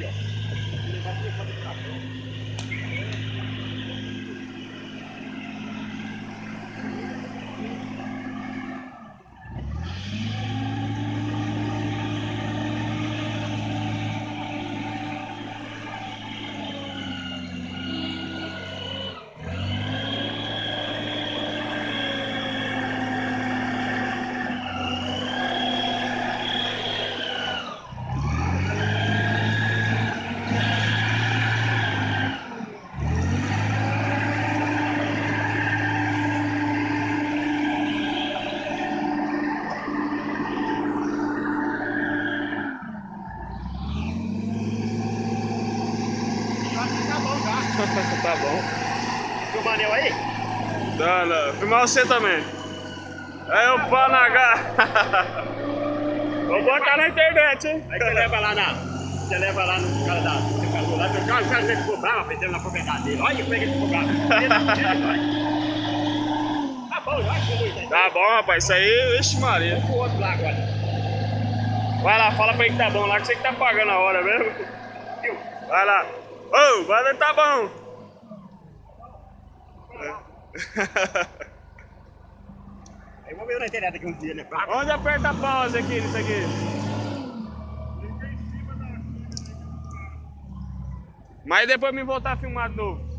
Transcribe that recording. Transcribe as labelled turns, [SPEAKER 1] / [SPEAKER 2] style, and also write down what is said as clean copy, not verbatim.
[SPEAKER 1] aqui, ó. Ele vai ter que fazer tração.
[SPEAKER 2] Tá bom.
[SPEAKER 1] Filmando eu aí?
[SPEAKER 2] Dá. Filmar você também. Aí o Panagá. Vou botar na internet, hein?
[SPEAKER 1] Aí você leva lá Você leva lá no cara da. Você falou lá, o cara que ficou bravo, aprendendo na propriedade dele. Olha como é que ele ficou bravo. Tá bom, já filmou isso aí.
[SPEAKER 2] Tá bom, rapaz. Isso aí, ixi Maria.
[SPEAKER 1] Vamos pro outro lá agora.
[SPEAKER 2] Vai lá, fala pra ele que tá bom lá, que você que tá pagando a hora mesmo.
[SPEAKER 1] Viu?
[SPEAKER 2] Vai lá. Ô, vai lá, tá bom.
[SPEAKER 1] Aí vamos ver na internet aqui um dia, né?
[SPEAKER 2] Onde aperta a pause aqui, nisso aqui? Mas depois me voltar a filmar de novo.